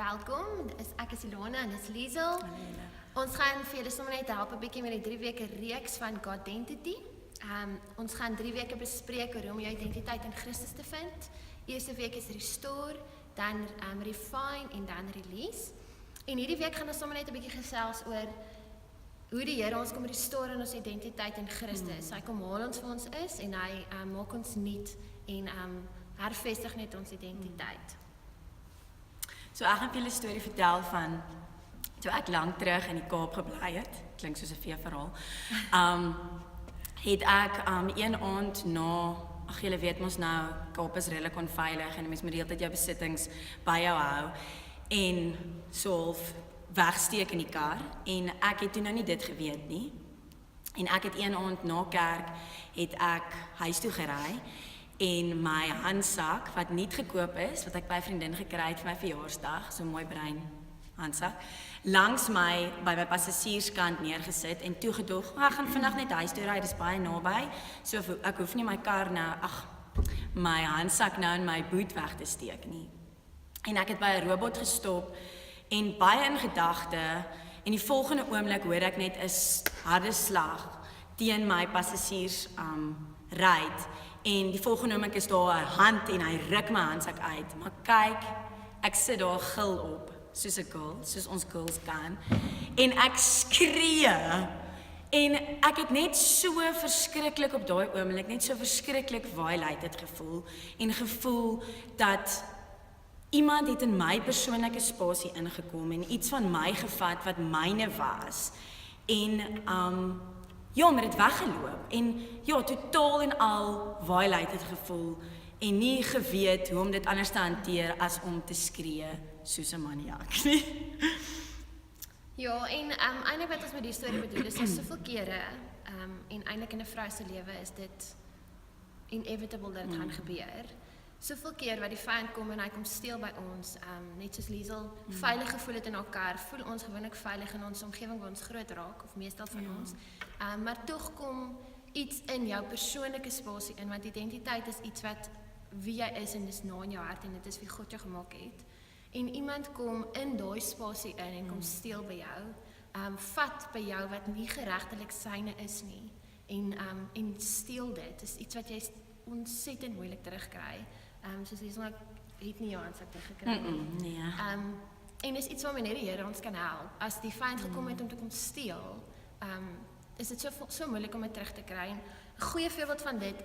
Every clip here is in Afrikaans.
welkom. Ek is Ilona en dis Liesel. Ons gaan vir julle sommer net help 'n bietjie met die 3 weke reeks van Identity. Ons gaan 3 weke bespreek hoe om jou identiteit in Christus te vind. Eerste week is restore, dan refine en dan release. En hierdie week gaan ons sommer net 'n bietjie gesels oor hoe die Here ons kom restore in ons identiteit in Christus. Hy kom haal ons vir ons is en hy maak ons nuut en hervestig net ons identiteit. So ek gaan vir julle 'n storie vertel van toe ek lank terug in die Kaap gebly het. Klink soos 'n veeverhaal. Het ek een aand na, julle weet mos nou, Kaap is redelik onveilig en mens moet die hele tyd jou besittings by jou hou en so half wegsteek in die kar en ek het toe nou nie dit geweet nie. En ek het een aand na kerk het ek huis toe gery en my handsak wat nuut gekoop is, wat ek by 'n vriendin gekry het vir my verjaarsdag, so 'n mooi bruin handsak, langs my by my passasierskant neergesit en toe gedog, ek gaan vandag net huis toe ry, dis baie naby, so ek hoef nie my kar nou, my handsak nou in my boot weg te steek nie. En ek het by 'n robot gestop en baie in gedagte en die volgende oomblik hoor ek net 'n harde slag teen my passasiers ruit. En die volgende oomblik is daar 'n hand en hy ruk my handsak uit. Maar kyk, ek sit daar gil op, soos 'n girl, soos ons girls kan. En ek skree. En ek het net so verskriklik op daai oomblik, net so verskriklik violated gevoel. En gevoel dat iemand het in my persoonlike spasie ingekom en iets van my gevat wat myne was. En ja, maar het weggeloop en ja, totaal en al violated gevoel en nie geweet hoe om dit anders te hanteer as om te skree soos 'n maniak nie. Ja, en eintlik wat ons met die storie bedoel is, soveel kere en eintlik in 'n vrou se lewe is dit inevitable dat dit gaan gebeur. Soveel keer wat die vyand kom en hy kom steel by ons, net soos Liesel veilig gevoel het in haar kar, voel ons gewoonlik veilig in ons omgewing waar ons groot raak, of meestal van ons. Maar tog kom iets in jou persoonlike spasie in, want identiteit is iets wat wie jy is en dis na in jou hart en dit is wie God jou gemaak het. En iemand kom in daai spasie in en kom steel by jou, vat by jou wat nie geregtelik syne is nie en steel dit. Dis iets wat jy ontsettend moeilik terugkry. Soos jy sê, ek het nie jou handsak teruggekry nie. Nee. En dis iets waarmee net die Here ons kan help. As die vyand gekom het om te kom steel, is dit so moeilik om dit terug te kry. 'n goeie voorbeeld van dit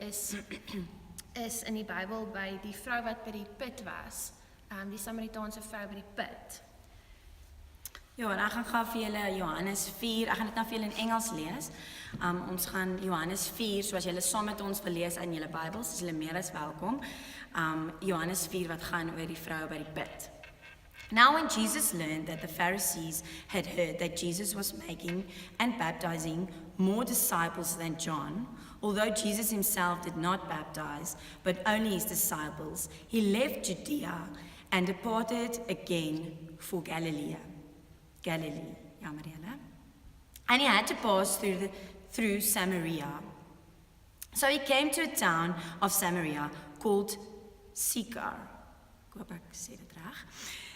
is in die Bybel by die vrou wat by die put was, die Samaritaanse vrou by die put. Ja, en ek gaan gou vir julle Johannes 4, ek gaan dit nou vir julle in Engels lees. Ons gaan Johannes 4, soos julle saam met ons wil lees in julle Bybels, is julle meer as welkom. Johannes 4 wat gaan oor die vrou by die put. Now when Jesus learned that the Pharisees had heard that Jesus was making and baptizing more disciples than John, although Jesus himself did not baptize, but only his disciples, he left Judea and departed again for Galilee, jammer julle. And he had to pass through Samaria. So he came to a town of Samaria called Sychar, ek hoop ek sê dit reg,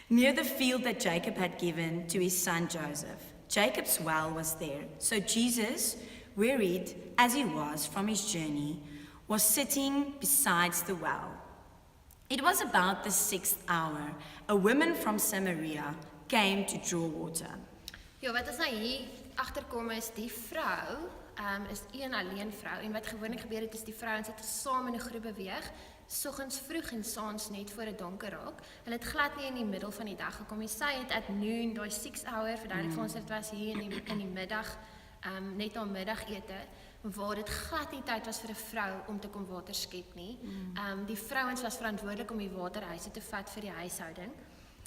near the field that Jacob had given to his son Joseph. Jacob's well was there. So Jesus, wearied as he was from his journey, was sitting beside the well. It was about the 6th hour. A woman from Samaria came to draw water. Ja, wat ons nou hier agterkom is die vrou, is een alleen vrou en wat gewoonlik gebeur het is die vrouens het saam in 'n groep beweeg, soggens vroeg en saans net voor dit donker raak. Hulle het glad nie in die middel van die dag gekom nie. Sy het at noon, daai 6 hour, verduidelik vir ons dit was hier in die middag, net na middagete, waar dit glad nie tyd was vir 'n vrou om te kom water skep nie. Die vrouens was verantwoordelik om die waterhuise te vat vir die huishouding.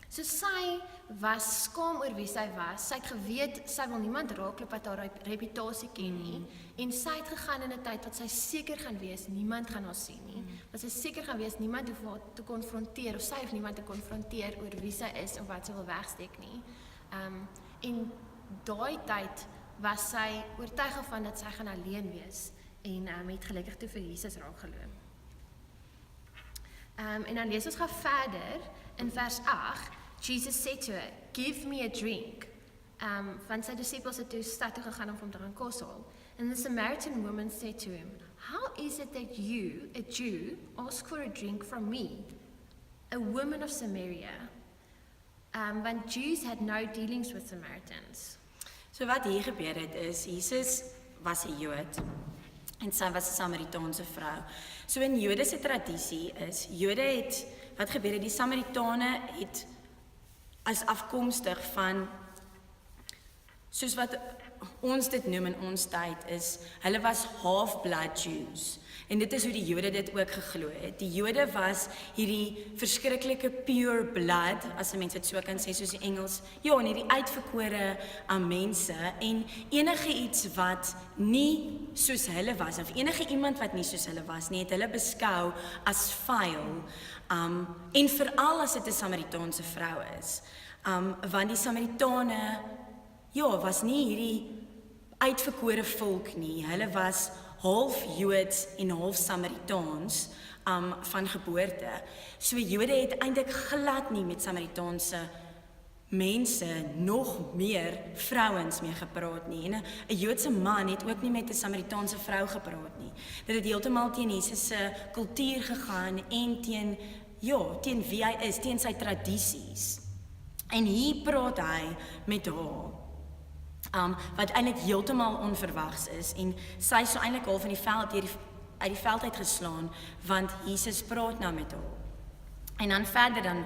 So sy was skaam oor wie sy was. Sy het geweet sy wil niemand raakloop wat haar reputasie ken nie. En sy het gegaan in 'n tyd wat sy seker gaan wees niemand gaan haar sien nie. Wat sy seker gaan wees niemand hoef haar te konfronteer of sy hoef niemand te konfronteer oor wie sy is of wat sy wil wegsteek nie. En daai tyd was sy oortuig van dat sy gaan alleen wees en het gelukkig toe vir Jesus raakgeloop. En dan lees ons gou verder in vers 8. Jesus said to her, "Give me a drink." Want sy disippels het toe stad toe gegaan om hom te gaan kos haal. And the Samaritan woman said to him, "How is it that you, a Jew, ask for a drink from me, a woman of Samaria?" Want Jews had no dealings with Samaritans. So wat hier gebeur het is, Jesus was 'n Jood en sy was 'n Samaritaanse vrou. So in Jode se tradisie is, Jode het, wat gebeur het, die Samaritane het as afkomstig van, soos wat ons dit noem in ons tyd is, hulle was half-blood Jews. En dit is hoe die Jode dit ook geglo het. Die Jode was hierdie verskriklike pure blood, as 'n mens dit so kan sê, soos die Engels, ja, en hierdie uitverkore aan mense, en enige iets wat nie soos hulle was, of enige iemand wat nie soos hulle was nie, het hulle beskou as vuil, en veral as dit 'n Samaritaanse vrou is. Want die Samaritane, ja, was nie hierdie uitverkore volk nie. Hulle was half Joods en half Samaritaans van geboorte. So Jode het eintlik glad nie met Samaritaanse mense, nog meer vrouens mee gepraat nie. En 'n Joodse man het ook nie met 'n Samaritaanse vrou gepraat nie. Dit het heeltemal teen Jesus se kultuur gegaan en teen wie hy is, teen sy tradisies. En hier praat hy met haar, wat eintlik heeltemal onverwags is, en sy is so eintlik al van die veld uit die veld uit geslaan, want Jesus praat nou met haar. En dan verder dan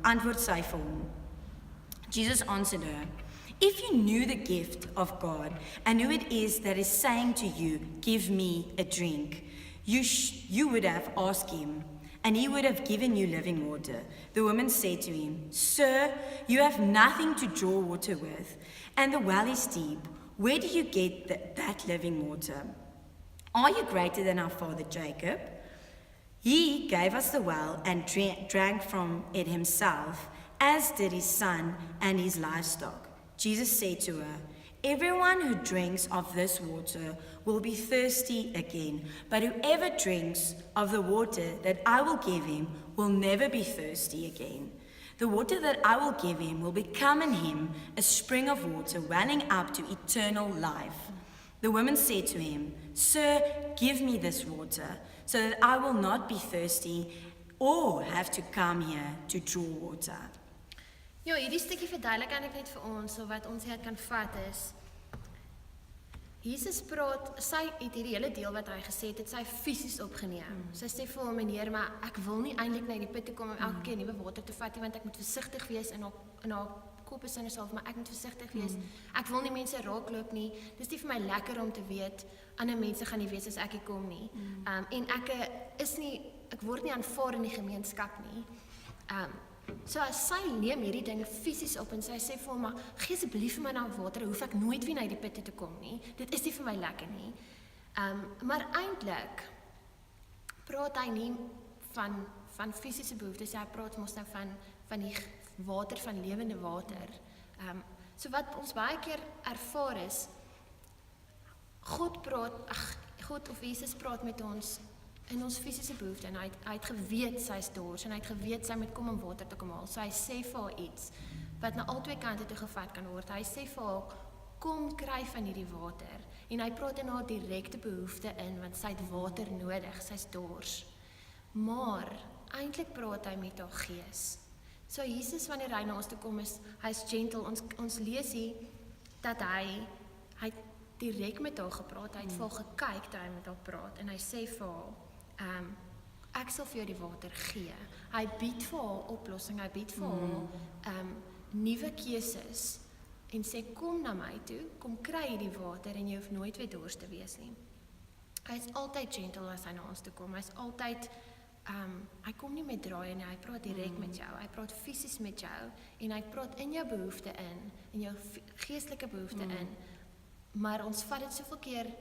antwoord sy vir hom. Jesus answered her, "If you knew the gift of God and who it is that is saying to you, 'Give me a drink,' you would have asked him, and he would have given you living water." The woman said to him, "Sir, you have nothing to draw water with, and the well is deep. Where do you get that living water? Are you greater than our father Jacob? He gave us the well and drank from it himself, as did his son and his livestock." Jesus said to her, "Everyone who drinks of this water will be thirsty again, but whoever drinks of the water that I will give him will never be thirsty again. The water that I will give him will become in him a spring of water welling up to eternal life." The woman said to him, "Sir, give me this water, so that I will not be thirsty or have to come here to draw water." Ja, hierdie stukkie verduidelik eintlik net vir ons, so wat ons hier kan vat is, Jesus praat, sy het hierdie hele deel wat hy gesê het sy fisies opgeneem. Sy sê vir hom, "Meneer, maar ek wil nie eintlik na die put toe kom om elke keer nuwe water te vat nie, want ek moet versigtig wees in haar kop is in self, maar ek moet versigtig wees. Ek wil nie mense raakloop nie. Dis nie vir my lekker om te weet ander mense gaan nie weet as ek hier kom nie. En ek word nie aanvaar in die gemeenskap nie. So as sy neem hierdie ding fisies op en sy sê vir hom, "Maar gee asseblief vir my nou water, hoef ek nooit weer na die put te kom nie. Dit is nie vir my lekker nie." Maar eintlik praat hy nie van fisiese behoeftes, hy praat mos nou van die water, van lewende water. So wat ons baie keer ervaar is, God of Jesus praat met ons in ons fisiese behoefte, en hy het geweet sy is dors, en hy het geweet sy moet kom om water te kom haal. So hy sê vir haar iets, wat na albei kante toe gevat kan word. Hy sê vir haar, "Kom kry van hierdie water." En hy praat in haar direkte behoefte in, want sy het water nodig, sy is dors. Maar, eintlik praat hy met haar gees. So Jesus, wanneer hy na ons toe kom, hy is gentle. Ons lees hier, dat hy direk met haar gepraat, hy het vir haar gekyk, toe hy met haar praat, en hy sê vir haar, "Ek sal vir jou die water gee." Hy bied vir haar oplossing, hy bied vir haar nuwe keuses, en sê, "Kom na my toe, kom kry die water, en jy hoef nooit weer dors te wees nie." Hy is altyd gentle as hy na ons toe kom, hy is altyd, hy kom nie met draaie nie, hy praat direk met jou, hy praat fisies met jou, en hy praat in jou behoefte in jou geestelike behoefte in, maar ons vat dit soveel keer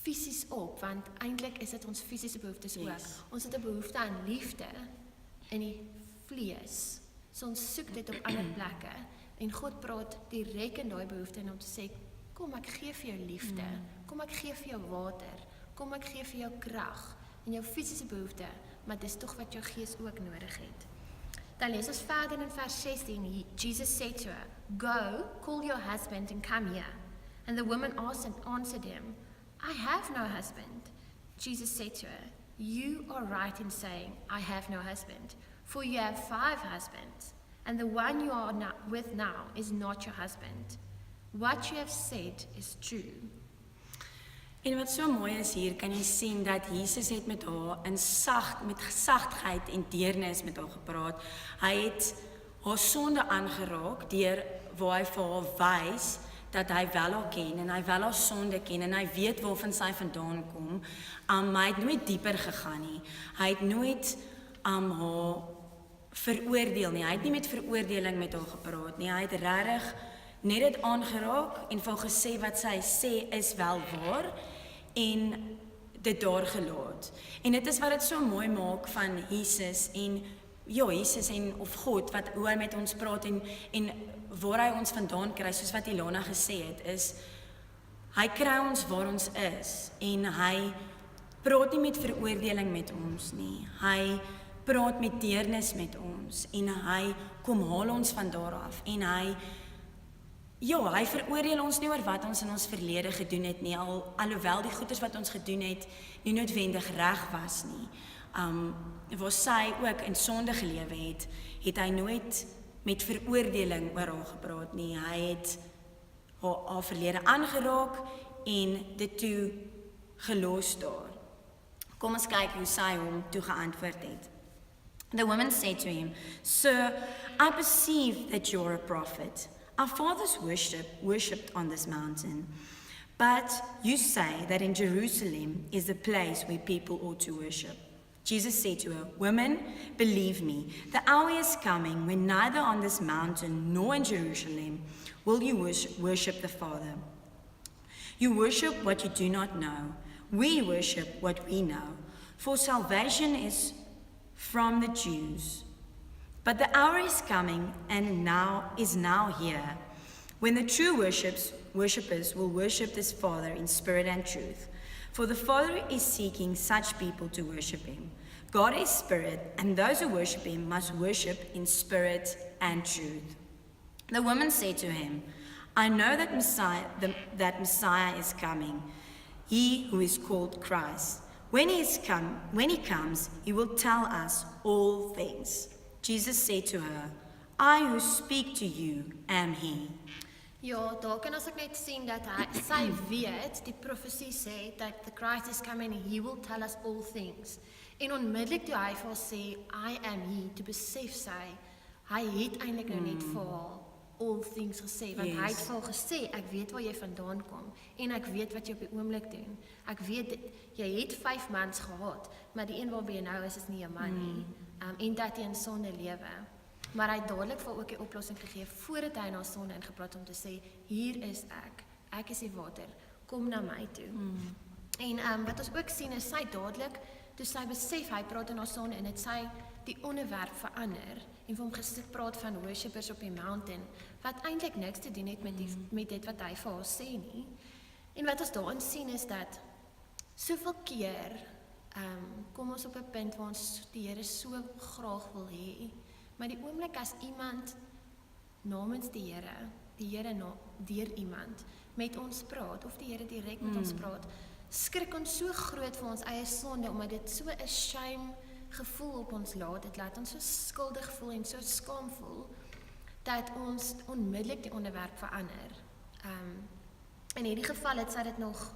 fisies op, want eintlik is dit ons fisiese behoeftes ook. Ons het 'n behoefte aan liefde in die vlees, so ons soek dit op ander plekke, en God praat direk in daai behoefte, en om te sê, "Kom, ek gee vir jou liefde, kom ek gee vir jou water, kom ek gee vir jou krag, en jou fisiese behoefte, maar dis tog wat jou gees ook nodig het." Dan lees ons verder in vers 16. Jesus said to her, "Go, call your husband and come here." And the woman answered him, "I have no husband." Jesus said to her, "You are right in saying, I have no husband, for you have 5 husbands, and the one you are with now is not your husband. What you have said is true." En wat so mooi is hier, kan jy sien dat Jesus het met haar met sagtheid en deernis met haar gepraat. Hy het haar sonde aangeraak deur waar hy vir haar wys dat hy wel haar ken en hy wel haar sonde ken en hy weet waarvan sy vandaan kom. Maar hy het nooit dieper gegaan nie. Hy het nooit haar veroordeel nie. Hy het nie met veroordeling met haar gepraat nie. Hy het regtig net dit aangeraak en vir haar gesê wat sy sê is wel waar en dit daar gelaat. En dit is wat dit so mooi maak van Jesus en Jesus en of God, hoe hy met ons praat en waar hy ons vandaan kry, soos wat Ilona gesê het, is hy kry ons waar ons is en hy praat nie met veroordeling met ons nie. Hy praat met deernis met ons en hy kom haal ons van daar af en hy veroordeel ons nie oor wat ons in ons verlede gedoen het nie, alhoewel die goeders wat ons gedoen het nie noodwendig reg was nie. Waar sy ook in sonde gelewe het hy nooit met veroordeling oor haar gepraat nie. Hy het haar verlede aangeraak en dit toe gelos daar. Kom ons kyk hoe sy hom toe geantwoord het. The woman said to him, "Sir, I perceive that you're a prophet. Our fathers worshipped on this mountain, but you say that in Jerusalem is the place where people ought to worship." Jesus said to her, "Woman, believe me, the hour is coming when neither on this mountain nor in Jerusalem will you worship the Father. You worship what you do not know. We worship what we know, for salvation is from the Jews. But the hour is coming and is now here, when the true worshippers will worship this Father in spirit and truth. For the Father is seeking such people to worship him. God is spirit, and those who worship him must worship in spirit and truth." The woman said to him, "I know that Messiah is coming, he who is called Christ. When he comes, he will tell us all things." Jesus said to her, "I who speak to you am he." Ja, daar kan ons ook net sien dat sy weet, die profesie sê, that the Christ is coming and he will tell us all things. En onmiddellik toe hy vir haar sê, "I am he," toe besef sy, hy het eintlik nou net vir haar all things gesê, want hy het vir haar gesê, "Ek weet waar jy vandaan kom, en ek weet wat jy op die oomblik doen. Ek weet, jy het 5 mans gehad, maar die een waarby jy nou is nie 'n man nie, en dat jy in sonde lewe." Maar hy het dadelik vir ook die oplossing gegee, voordat hy na sonde ingepraat om te sê, "Hier is ek is die water, kom na my toe." En wat ons ook sien is, sy dadelik, toe sy besef, hy praat in haar sonde, en het sy die onderwerp verander, en vir hom gesit praat van worshippers op die mountain, wat eintlik niks te doen het met dit wat hy vir haar sê nie. En wat ons daarin sien is dat, soveel keer, kom ons op 'n punt waar ons die Here so graag wil hê, maar die oomblik as iemand namens die Here deur iemand met ons praat, of die Here direk met ons praat, skrik ons so groot vir ons eie sonde, omdat dit so 'n shame gevoel op ons laat, dit laat ons so skuldig voel en so skaam voel, dat ons onmiddellik die onderwerp verander. In hierdie geval het sy dit nog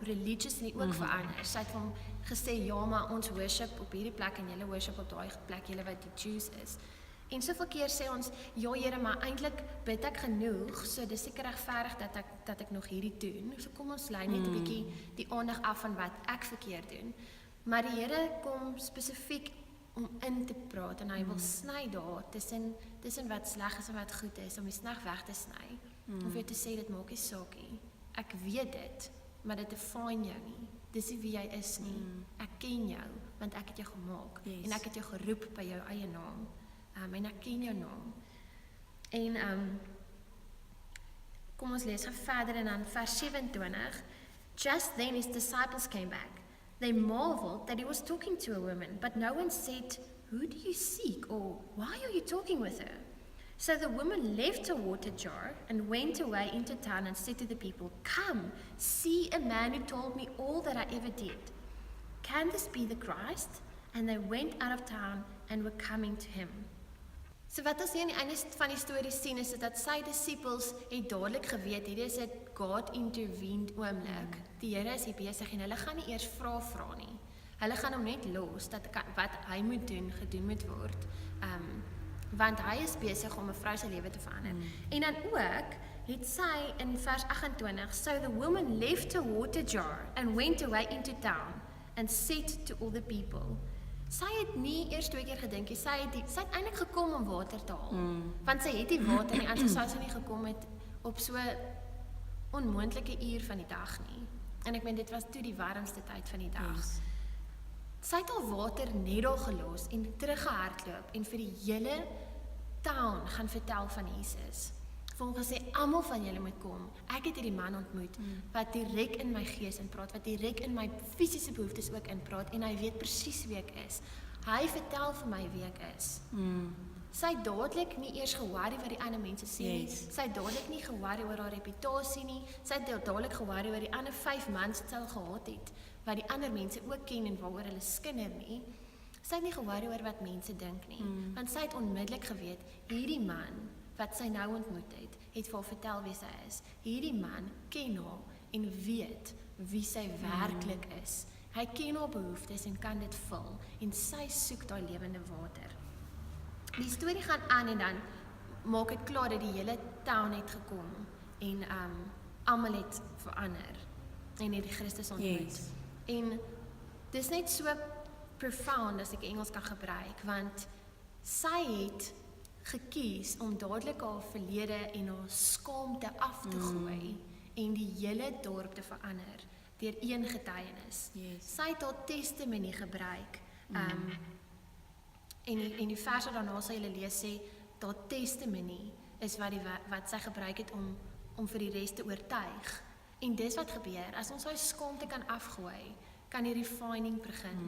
religiously ook verander. Sy het vir hom gesê, "Ja, maar ons worship op hierdie plek en julle worship op daai plek, julle wat die Jews is." En soveel keer sê ons, "Ja Here, maar eintlik bid ek genoeg, so dis seker regverdig dat ek nog hierdie doen." So kom ons lei net 'n bietjie die aandag af van wat ek verkeerd doen. Maar die Here kom spesifiek om in te praat, en hy wil sny daar tussen wat sleg is en wat goed is, om die snag weg te sny. Of jy te sê, dit maak nie saak nie. Ek weet dit, maar dit define jou nie. Dis nie wie jy is nie. Ek ken jou, want ek het jou gemaak. En ek het jou geroep by jou eie naam. En ek ken jou naam. En kom ons lees verder en dan vers 27. Just then his disciples came back. They marveled that he was talking to a woman, but no one said who do you seek, or why are you talking with her? So the woman left her water jar and went away into town and said to the people, come, see a man who told me all that I ever did. Can this be the Christ? And they went out of town and were coming to him. So wat ons hier aan die einde van die storie sien is dat sy disippels het dadelik geweet, hierdie is 'n God intervened oomblik. Die Here is hier besig en hulle gaan nie eers vra nie. Hulle gaan hom net los dat wat hy moet doen, gedoen moet word. Want hy is besig om 'n vrou se lewe te verander. En dan ook het sy in vers 28, so the woman left her water jar and went away into town and said to all the people. Sy het nie eers 2 keer gedink nie, sy het eintlik gekom om water te haal. Want sy het die water nie, anders sou sy nie gekom het op so onmoontlike uur van die dag nie. En ek meen dit was toe die warmste tyd van die dag. Yes. Sy het al water net daar gelos en teruggehardloop en vir die hele town gaan vertel van Jesus. Volgens sê, almal van julle moet kom. Ek het hierdie man ontmoet, wat direk in my gees inpraat, wat direk in my fisiese behoeftes ook inpraat, en hy weet presies wie ek is. Hy vertel vir my wie ek is. Sy het dadelik nie eers ge-worry wat die ander mense sê nie. Sy het dadelik nie ge-worry oor haar reputasie nie. Sy het dadelik ge-worry oor die ander 5 mans wat sy al gehad het, wat die ander mense ook ken en waaroor hulle skinder nie. Sy het nie ge-worry oor wat mense dink nie, want sy het onmiddellik geweet, hierdie man wat sy nou ontmoet het vir haar vertel wie sy is. Hierdie man ken haar en weet wie sy werklik is. Hy ken haar behoeftes en kan dit vul, en sy soek daai lewende water. Die storie gaan aan en dan maak dit klaar dat die hele town het gekom en almal het verander en het die Christus ontmoet. En dis net so profound as ek Engels kan gebruik, want sy het gekies om dadelik haar verlede en haar skaamte af te gooi en die hele dorp te verander deur een getuienis. Sy het haar testimony gebruik. En die vers wat daarna sal julle lees sê, dat testimony is wat sy gebruik het om vir die res te oortuig. En dis wat gebeur, as ons haar skaamte kan afgooi, kan die refining begin.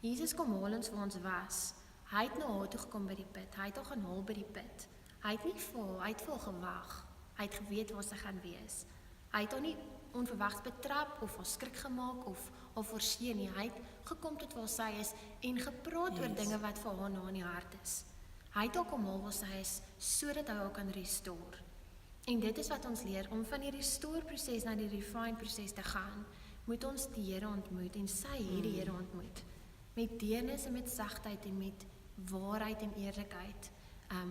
Jesus kom haal ons waar ons was. Hy het na haar toe gekom by die put, hy het haar gaan haal by die put. Hy het nie vir haar gewag, hy het geweet waar sy gaan wees. Hy het haar nie onverwags betrap of haar skrik gemaak of forceer nie. Hy het gekom tot waar sy is en gepraat oor dinge wat vir haar na in die hart is. Hy het haar kom haal waar sy is, sodat hy haar kan restore. En dit is wat ons leer, om van die restore proses na die refine proses te gaan, moet ons die Here ontmoet en sy het die Here ontmoet. Met deernis en met sagtheid en met waarheid en eerlikheid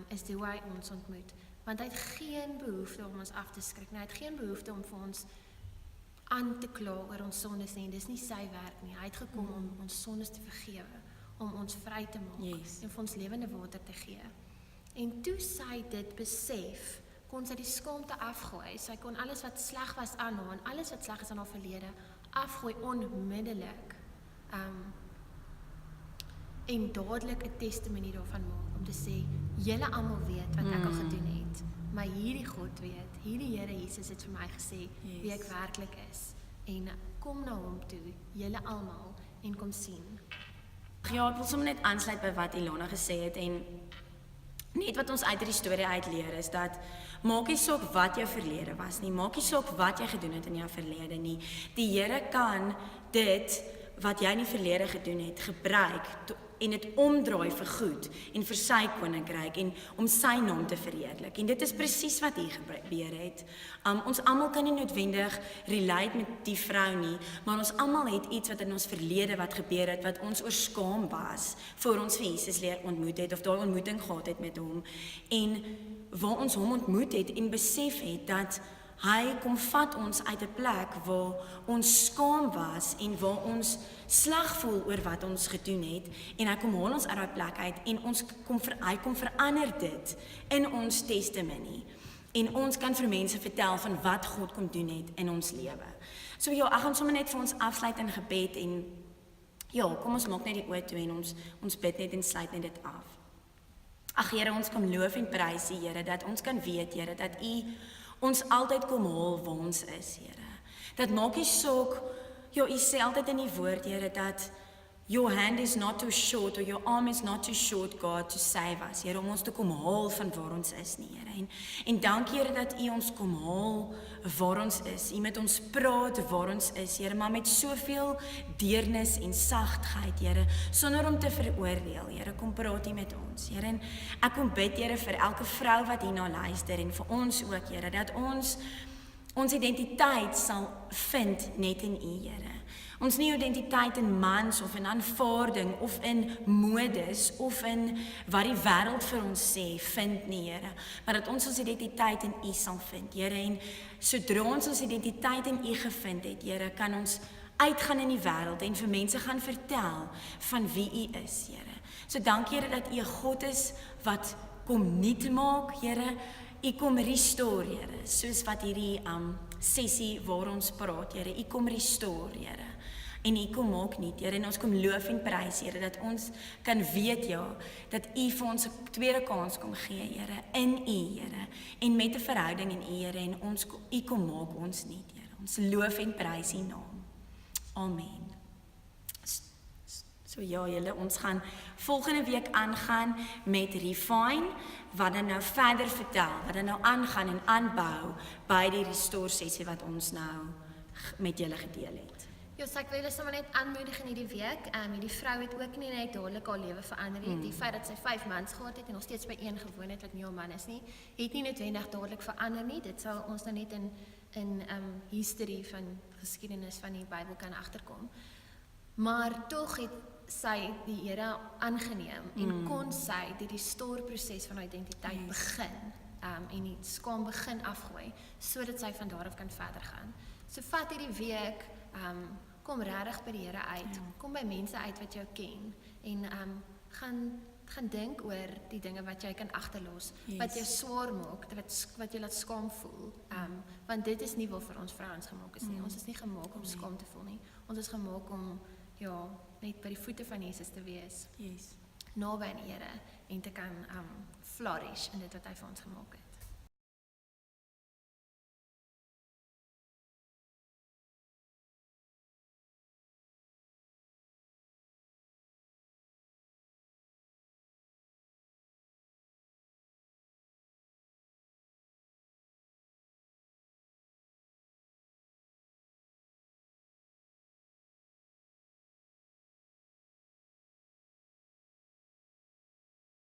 is die hoe hy ons ontmoet. Want hy het geen behoefte om ons af te skrik, hy het geen behoefte om vir ons aan te kla oor ons sondes nie, dis nie sy werk nie. Hy het gekom om ons sondes te vergewe, om ons vry te maak en vir ons lewende water te gee. En toe sy dit besef, kon sy die skaamte afgooi, sy kon alles wat sleg was aan haar en alles wat sleg is aan haar verlede afgooi onmiddellik. En dadelik 'n testimony daarvan maak, om te sê, julle almal weet wat ek al gedoen het, maar hierdie God weet, hierdie Here Jesus het vir my gesê, wie ek werklik is, en kom na hom toe, julle almal, en kom sien. Ja, ek wil sommer net aansluit by wat Ilona gesê het, en net wat ons uit die storie uitleer is, dat maak nie saak wat jou verlede was nie, maak nie saak wat jy gedoen het in jou verlede nie, die Here kan dit, wat jy in die verlede gedoen het, gebruik, en dit omdraai vir goed, en vir sy koninkryk, en om sy naam te verheerlik. En dit is presies wat hier gebeur het. Ons almal kan nie noodwendig relate met die vrou nie, maar ons almal het iets wat in ons verlede wat gebeur het, wat ons oorskaam was, voor ons vir Jesus leer ontmoet het, of daai ontmoeting gehad het met hom, en waar ons hom ontmoet het, en besef het, dat hy kom vat ons uit 'n plek waar ons skaam was en waar ons sleg voel oor wat ons gedoen het, en hy kom haal ons uit daai plek uit en hy kom verander dit in ons testimony. En ons kan vir mense vertel van wat God kom doen het in ons lewe. So ja, ek gaan sommer net vir ons afsluit in gebed en ja, kom ons maak net die oë toe en ons bid net en sluit net dit af. Ag Here, ons kom loof en prys U, Here, dat ons kan weet, Here, dat U ons altyd kom haal waar ons is, Here. Dat maak nie saak, ja, U sê altyd in die woord, Here, dat Your hand is not too short, or your arm is not too short, God, to save us, Here, om ons te kom haal van waar ons is nie, Here. En dankie, Here, dat U ons kom haal waar ons is. U met ons praat waar ons is, Here, maar met soveel deernis en sagtheid, Here, sonder om te veroordeel, Here, kom praat U met ons, Here. En ek kom bid, Here, vir elke vrou wat hierna luister, en vir ons ook, Here, dat ons identiteit sal vind net in U, Here. Ons nie identiteit in mans of in aanvaarding of in modes of in wat die wêreld vir ons sê vind nie, Here, maar dat ons identiteit in U sal vind, Here, en sodra ons identiteit in U gevind het, Here, kan ons uitgaan in die wêreld en vir mense gaan vertel van wie U is, Here. So dankie, Here, dat U 'n God is wat kom nuut maak, Here. U kom restore, Here, soos wat hierdie sessie waar ons praat, Here. U kom restore, Here. En U kom maak nuut, Here, en ons kom loof en prys, Here, dat ons kan weet, ja, dat U vir ons 'n tweede kans kom gee, Here, in U, Here, en met 'n verhouding in U, Here, en U kom maak ons nuut, Here. Ons loof en prys U naam. Amen. So ja, julle, ons gaan volgende week aangaan met Refine, wat dan nou verder vertel, wat dan nou aangaan en aanbou by die restore sessie wat ons nou met julle gedeel het. Ja, so ek wil julle sommer net aanmoedig in hierdie week. Hierdie vrou het ook nie net dadelik haar lewe verander nie. Die feit dat sy 5 mans gehad het en nog steeds by een gewoon het wat nie haar man is nie, het nie noodwendig dadelik verander nie. Dit sal ons nou net in history van geskiedenis van die Bybel kan agterkom. Maar tog het sy die Here aangeneem en kon sy die restore proses van haar identiteit begin en die skaam begin afgooi, sodat sy van daar af kan verder gaan. So vat hierdie week, kom regtig by die Here uit, kom by mense uit wat jou ken en gaan dink oor die dinge wat jy kan agterlos, wat jou swaar maak, wat jy laat skaam voel, want dit is nie waarvoor ons vrouens gemaak is nie. Ons is nie gemaak om skaam te voel nie. Ons is gemaak om net by die voete van Jesus te wees, naby aan die Here en te kan flourish in dit wat hy vir ons gemaak het.